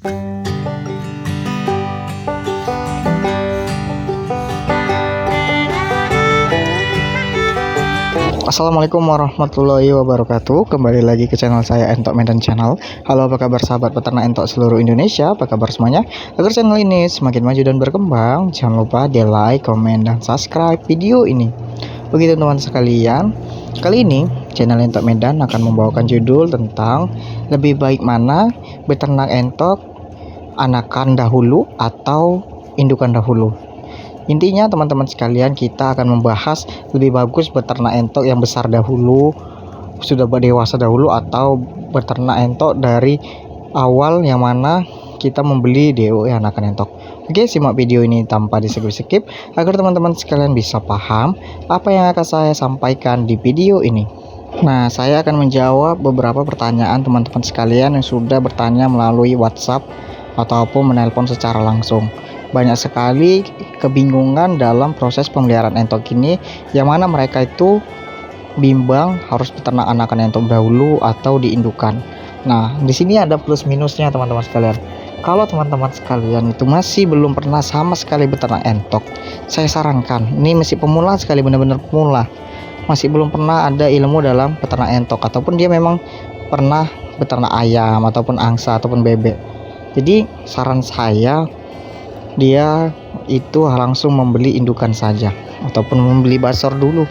Assalamualaikum warahmatullahi wabarakatuh. Kembali lagi ke channel saya, Entok Medan Channel. Halo, apa kabar sahabat peternak entok seluruh Indonesia? Apa kabar semuanya? Agar channel ini semakin maju dan berkembang, jangan lupa di like, komen, dan subscribe video ini. Begitu teman sekalian, kali ini channel Entok Medan akan membawakan judul tentang lebih baik mana beternak entok, anakan dahulu atau indukan dahulu. Intinya teman-teman sekalian, kita akan membahas lebih bagus beternak entok yang besar dahulu, sudah berdewasa dahulu, atau beternak entok dari awal yang mana kita membeli DOE anakan entok. Oke, simak video ini tanpa di-skip agar teman-teman sekalian bisa paham apa yang akan saya sampaikan di video ini. Nah, saya akan menjawab beberapa pertanyaan teman-teman sekalian yang sudah bertanya melalui WhatsApp ataupun menelpon secara langsung. Banyak sekali kebingungan dalam proses pemeliharaan entok ini, yang mana mereka itu bimbang harus beternak anakan entok dahulu atau diindukan. Nah, di sini ada plus minusnya teman-teman sekalian. Kalau teman-teman sekalian itu masih belum pernah sama sekali beternak entok, saya sarankan, ini masih pemula sekali, benar-benar pemula, masih belum pernah ada ilmu dalam beternak entok, ataupun dia memang pernah beternak ayam ataupun angsa ataupun bebek. Jadi saran saya, dia itu langsung membeli indukan saja ataupun membeli basor dulu,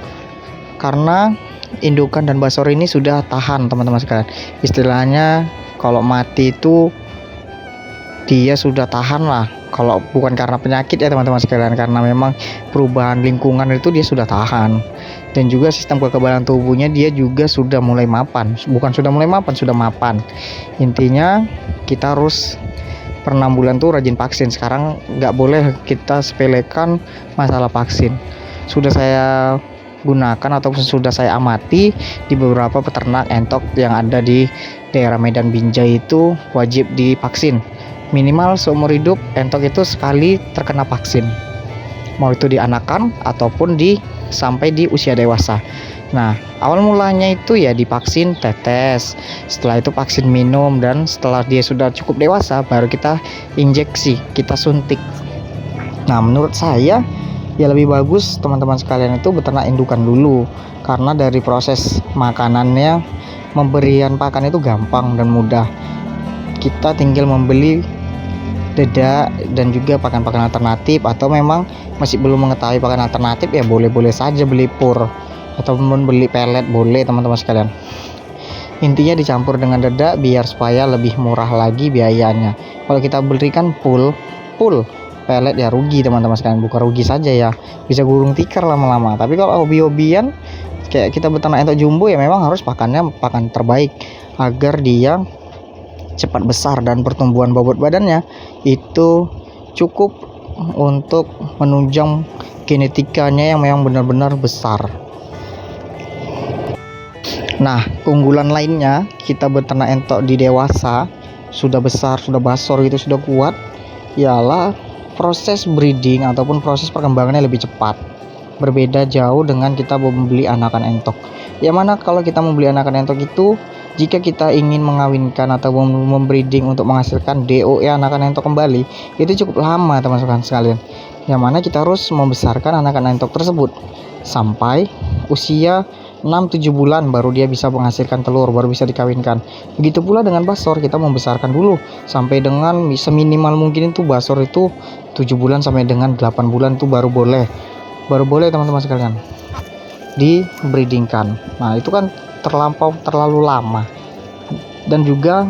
karena indukan dan basor ini sudah tahan teman-teman sekalian. Istilahnya kalau mati itu dia sudah tahan lah, kalau bukan karena penyakit ya teman-teman sekalian, karena memang perubahan lingkungan itu dia sudah tahan, dan juga sistem kekebalan tubuhnya dia juga sudah mulai mapan, bukan sudah mulai mapan, sudah mapan. Intinya kita harus per 6 bulan tuh rajin vaksin. Sekarang nggak boleh kita sepelekan masalah vaksin. Sudah saya gunakan ataupun sudah saya amati di beberapa peternak entok yang ada di daerah Medan Binjai, itu wajib divaksin. Minimal seumur hidup entok itu sekali terkena vaksin, mau itu di anakan ataupun sampai di usia dewasa. Nah, awal mulanya itu ya divaksin tetes, setelah itu vaksin minum, dan setelah dia sudah cukup dewasa baru kita injeksi, kita suntik. Nah, menurut saya ya lebih bagus teman-teman sekalian itu beternak indukan dulu, karena dari proses makanannya, pemberian pakan itu gampang dan mudah. Kita tinggal membeli dedak dan juga pakan-pakan alternatif, atau memang masih belum mengetahui pakan alternatif ya boleh-boleh saja beli pur ataupun beli pelet, boleh teman-teman sekalian. Intinya dicampur dengan dedak biar supaya lebih murah lagi biayanya. Kalau kita berikan full pelet ya rugi teman-teman sekalian, bukan rugi saja ya, bisa gulung tikar lama-lama. Tapi kalau hobi-hobian kayak kita beternak entok jumbo ya memang harus pakannya pakan terbaik agar dia cepat besar dan pertumbuhan bobot badannya itu cukup untuk menunjang genetikanya yang memang benar-benar besar. Nah, keunggulan lainnya kita beternak entok di dewasa, sudah besar, sudah basor gitu, sudah kuat, ialah proses breeding ataupun proses perkembangannya lebih cepat. Berbeda jauh dengan kita membeli anakan entok. Yang mana kalau kita membeli anakan entok itu, jika kita ingin mengawinkan atau membreeding untuk menghasilkan DOE anakan entok kembali, itu cukup lama teman-teman sekalian. Yang mana kita harus membesarkan anakan entok tersebut sampai usia 6-7 bulan baru dia bisa menghasilkan telur, baru bisa dikawinkan. Begitu pula dengan basor, kita membesarkan dulu sampai dengan seminimal mungkin itu basor itu 7 bulan sampai dengan 8 bulan itu baru boleh teman-teman sekalian di breedingkan. Nah, itu kan terlalu lama dan juga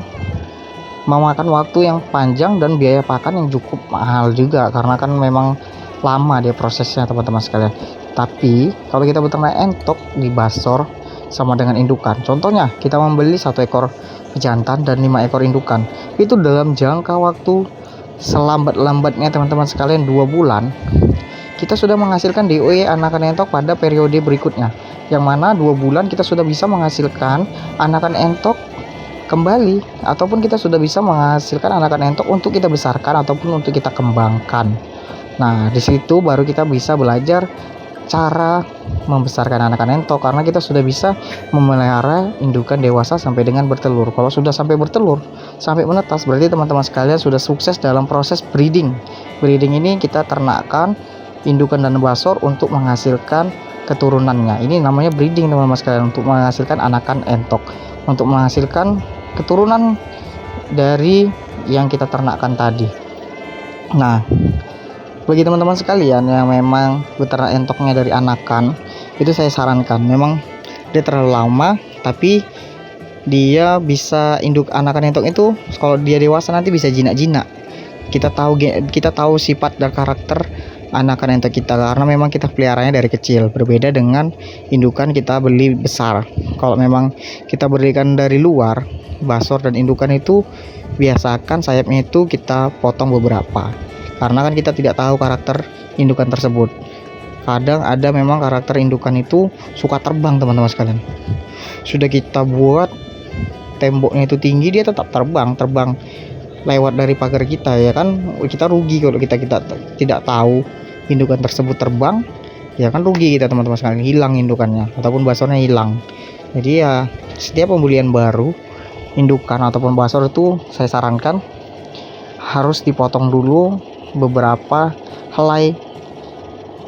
memakan waktu yang panjang dan biaya pakan yang cukup mahal juga, karena kan memang lama dia prosesnya teman-teman sekalian. Tapi kalau kita beternak entok di basor sama dengan indukan, contohnya kita membeli 1 ekor jantan dan 5 ekor indukan, itu dalam jangka waktu selambat-lambatnya teman-teman sekalian 2 bulan kita sudah menghasilkan DOE anakan entok pada periode berikutnya, yang mana 2 bulan kita sudah bisa menghasilkan anakan entok kembali, ataupun kita sudah bisa menghasilkan anakan entok untuk kita besarkan ataupun untuk kita kembangkan. Nah, di situ baru kita bisa belajar cara membesarkan anakan entok, karena kita sudah bisa memelihara indukan dewasa sampai dengan bertelur. Kalau sudah sampai bertelur, sampai menetas, berarti teman-teman sekalian sudah sukses dalam proses breeding. Breeding ini kita ternakkan indukan dan basor untuk menghasilkan keturunannya. Ini namanya breeding teman-teman sekalian, untuk menghasilkan anakan entok, untuk menghasilkan keturunan dari yang kita ternakkan tadi. Nah, bagi teman-teman sekalian yang memang beternak entoknya dari anakan, itu saya sarankan, memang dia terlalu lama, tapi dia bisa induk anakan entok itu kalau dia dewasa nanti bisa jinak-jinak. Kita tahu sifat dan karakter anakan entok kita, karena memang kita peliharanya dari kecil, berbeda dengan indukan kita beli besar. Kalau memang kita berikan dari luar, basor dan indukan itu biasakan sayapnya itu kita potong beberapa, karena kan kita tidak tahu karakter indukan tersebut. Kadang ada memang karakter indukan itu suka terbang teman-teman sekalian. Sudah kita buat temboknya itu tinggi, dia tetap terbang lewat dari pagar kita, ya kan kita rugi kalau kita tidak tahu indukan tersebut terbang, ya kan rugi kita teman-teman sekalian, hilang indukannya ataupun basornya hilang. Jadi ya setiap pembelian baru indukan ataupun basor itu saya sarankan harus dipotong dulu beberapa helai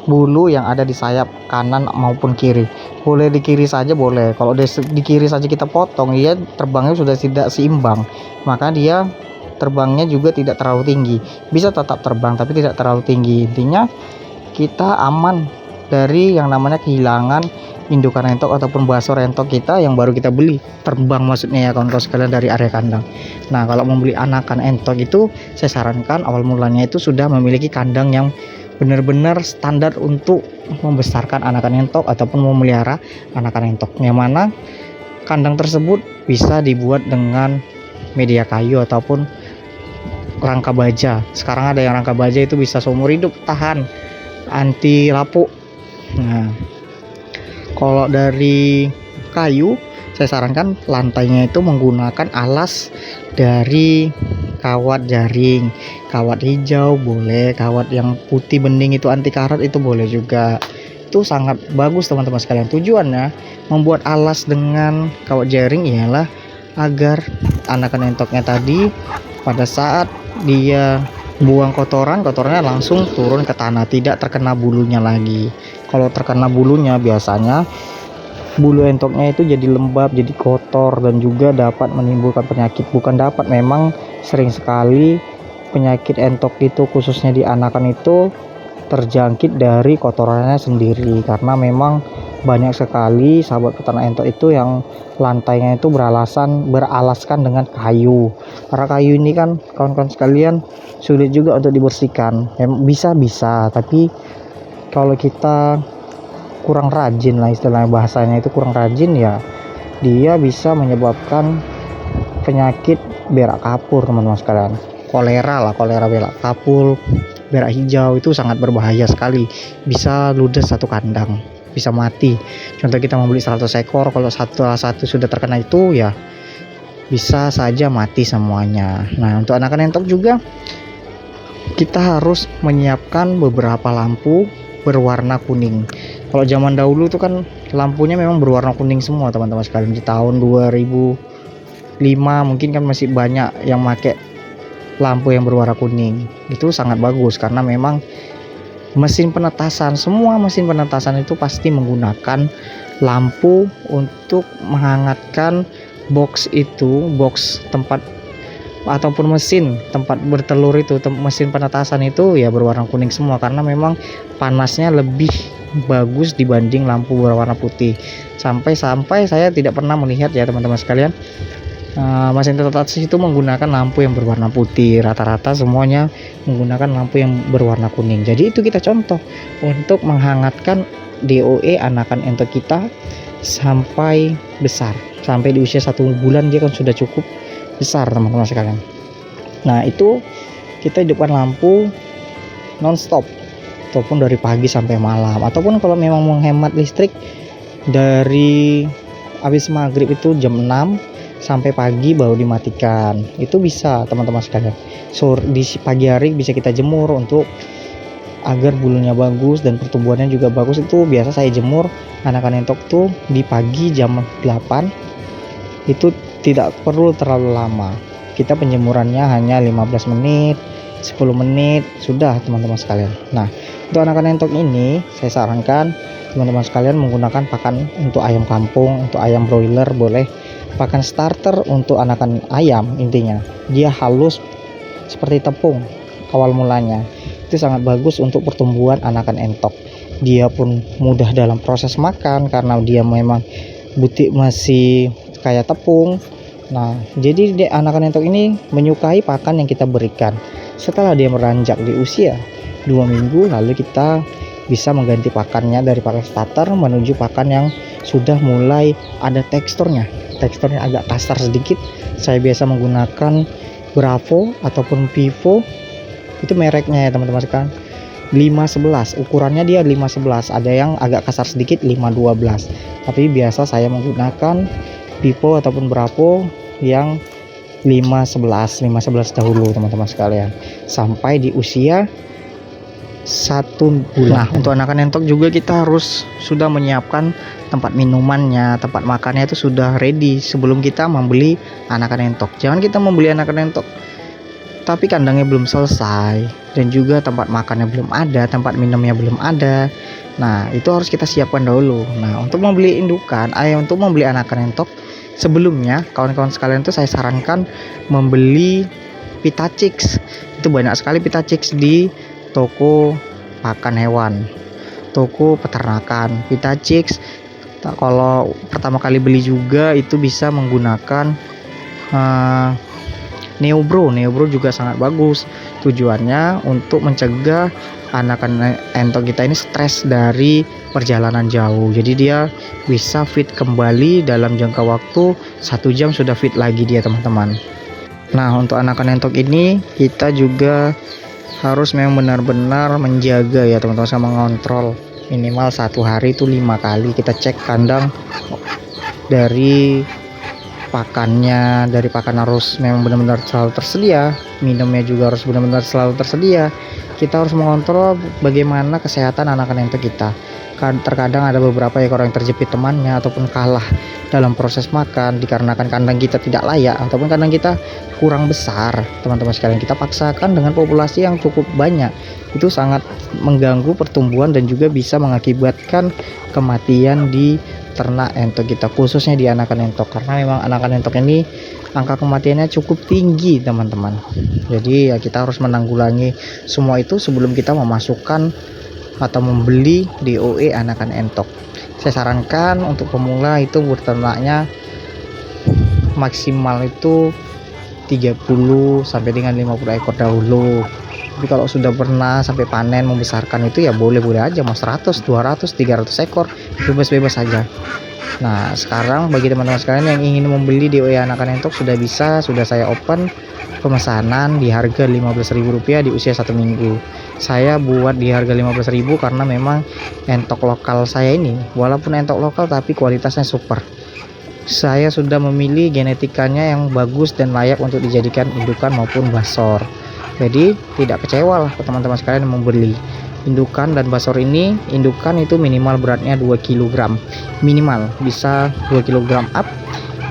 bulu yang ada di sayap kanan maupun kiri. Boleh di kiri saja boleh. Kalau di kiri saja kita potong, dia terbangnya sudah tidak seimbang, maka dia terbangnya juga tidak terlalu tinggi. Bisa tetap terbang tapi tidak terlalu tinggi. Intinya kita aman dari yang namanya kehilangan indukan entok ataupun basor entok kita yang baru kita beli terbang, maksudnya ya kawan-kawan sekalian, dari area kandang. Nah, kalau membeli anakan entok itu saya sarankan awal mulanya itu sudah memiliki kandang yang benar-benar standar untuk membesarkan anakan entok ataupun memelihara anakan entok, yang mana kandang tersebut bisa dibuat dengan media kayu ataupun rangka baja. Sekarang ada yang rangka baja itu bisa seumur hidup tahan, anti lapuk. Nah, kalau dari kayu saya sarankan lantainya itu menggunakan alas dari kawat jaring, kawat hijau boleh, kawat yang putih bening itu anti karat itu boleh juga. Itu sangat bagus teman-teman sekalian. Tujuannya membuat alas dengan kawat jaring ialah agar anakan entoknya tadi pada saat dia buang kotorannya langsung turun ke tanah, tidak terkena bulunya lagi. Kalau terkena bulunya biasanya bulu entoknya itu jadi lembab, jadi kotor, dan juga dapat menimbulkan penyakit. Bukan dapat, memang sering sekali penyakit entok itu khususnya di anakan itu terjangkit dari kotorannya sendiri, karena memang banyak sekali sahabat peternak entok itu yang lantainya itu beralaskan dengan kayu. Karena kayu ini kan kawan-kawan sekalian sulit juga untuk dibersihkan. Bisa, tapi kalau kita kurang rajin lah, istilahnya bahasanya itu kurang rajin, ya dia bisa menyebabkan penyakit berak kapur teman-teman sekalian. Kolera berak kapur, berak hijau itu sangat berbahaya sekali, bisa ludes satu kandang, bisa mati. Contoh kita membeli 100 ekor, kalau satu sudah terkena itu ya bisa saja mati semuanya. Nah, untuk anakan entok juga kita harus menyiapkan beberapa lampu berwarna kuning. Kalau zaman dahulu itu kan lampunya memang berwarna kuning semua teman-teman sekalian. Di tahun 2005 mungkin kan masih banyak yang pakai lampu yang berwarna kuning. Itu sangat bagus karena memang semua mesin penetasan itu pasti menggunakan lampu untuk menghangatkan box tempat ataupun mesin tempat bertelur itu, mesin penetasan itu ya berwarna kuning semua, karena memang panasnya lebih bagus dibanding lampu berwarna putih. Sampai saya tidak pernah melihat ya teman-teman sekalian, mesin penetasan itu menggunakan lampu yang berwarna putih. Rata-rata semuanya menggunakan lampu yang berwarna kuning. Jadi itu kita contoh untuk menghangatkan DOE anakan entok kita sampai besar, sampai di usia 1 bulan dia kan sudah cukup besar teman-teman sekalian. Nah, itu kita hidupkan lampu non-stop ataupun dari pagi sampai malam, ataupun kalau memang menghemat listrik dari habis maghrib itu jam 6 sampai pagi baru dimatikan. Itu bisa teman-teman sekalian. Di pagi hari bisa kita jemur untuk agar bulunya bagus dan pertumbuhannya juga bagus, itu biasa saya jemur anakan entok tuh di pagi jam 8. Itu tidak perlu terlalu lama, kita penjemurannya hanya 15 menit 10 menit sudah teman-teman sekalian. Nah, untuk anakan entok ini saya sarankan teman-teman sekalian menggunakan pakan untuk ayam kampung, untuk ayam broiler boleh, pakan starter untuk anakan ayam. Intinya dia halus seperti tepung awal mulanya, itu sangat bagus untuk pertumbuhan anakan entok. Dia pun mudah dalam proses makan karena dia memang butik masih kayak tepung. Nah, jadi anakan entok ini menyukai pakan yang kita berikan. Setelah dia meranjak di usia 2 minggu, lalu kita bisa mengganti pakannya dari pakan starter menuju pakan yang sudah mulai ada teksturnya agak kasar sedikit. Saya biasa menggunakan Bravo ataupun Vivo, itu mereknya ya teman-teman sekalian, 511, ukurannya dia 511, ada yang agak kasar sedikit 512, tapi biasa saya menggunakan Vivo ataupun Bravo yang 511 dahulu teman-teman sekalian, sampai di usia 1 bulan. Nah, untuk anakan entok juga kita harus sudah menyiapkan tempat minumannya, tempat makannya itu sudah ready sebelum kita membeli anakan entok. Jangan kita membeli anakan entok tapi kandangnya belum selesai dan juga tempat makannya belum ada, tempat minumnya belum ada. Nah, itu harus kita siapkan dahulu. Nah, untuk membeli indukan, untuk membeli anakan entok, sebelumnya kawan-kawan sekalian itu saya sarankan membeli Vita Chicks. Itu banyak sekali Vita Chicks di toko pakan hewan, toko peternakan. Vita Chicks kalau pertama kali beli juga itu bisa menggunakan Neobro juga sangat bagus. Tujuannya untuk mencegah anakan entok kita ini stres dari perjalanan jauh. Jadi dia bisa fit kembali dalam jangka waktu 1 jam sudah fit lagi dia teman-teman. Nah, untuk anakan entok ini kita juga harus memang benar-benar menjaga ya teman-teman, sama mengontrol minimal 1 hari itu 5 kali kita cek kandang. Dari pakannya, dari pakan harus memang benar-benar selalu tersedia, minumnya juga harus benar-benar selalu tersedia. Kita harus mengontrol bagaimana kesehatan anakan entok kita. Terkadang ada beberapa ekor yang terjepit temannya ataupun kalah dalam proses makan dikarenakan kandang kita tidak layak ataupun kandang kita kurang besar. Teman-teman sekalian, kita paksakan dengan populasi yang cukup banyak, itu sangat mengganggu pertumbuhan dan juga bisa mengakibatkan kematian di ternak entok kita, khususnya di anakan entok, karena memang anakan entok ini angka kematiannya cukup tinggi teman-teman. Jadi ya kita harus menanggulangi semua itu sebelum kita memasukkan atau membeli DOE anakan entok. Saya sarankan untuk pemula itu berternaknya maksimal itu 30 sampai dengan 50 ekor dahulu. Tapi kalau sudah pernah sampai panen membesarkan itu ya boleh-boleh aja, mau 100, 200, 300 ekor bebas-bebas saja. Nah, sekarang bagi teman-teman sekalian yang ingin membeli DOE anakan entok sudah saya open pemesanan di harga Rp15.000 di usia 1 minggu. Saya buat di harga Rp15.000 karena memang entok lokal saya ini walaupun entok lokal tapi kualitasnya super. Saya sudah memilih genetikanya yang bagus dan layak untuk dijadikan indukan maupun basor. Jadi tidak kecewa lah teman-teman sekalian yang membeli indukan dan basor ini. Indukan itu minimal beratnya 2 kg, minimal bisa 2 kg up,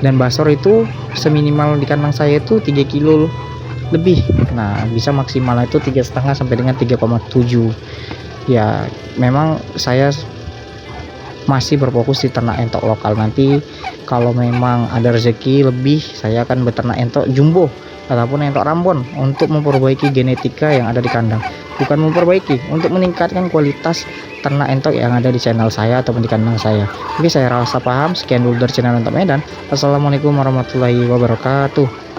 dan basor itu seminimal di kandang saya itu 3 kilo lebih. Nah, bisa maksimal itu 3,5 sampai dengan 3,7. Ya, memang saya masih berfokus di ternak entok lokal. Nanti kalau memang ada rezeki lebih, saya akan beternak entok jumbo ataupun entok rambon untuk memperbaiki genetika yang ada di kandang. Bukan memperbaiki, untuk meningkatkan kualitas ternak entok yang ada di channel saya ataupun di kandang saya. Oke, saya rasa paham. Sekian dulu dari channel Entok Medan. Assalamualaikum warahmatullahi wabarakatuh.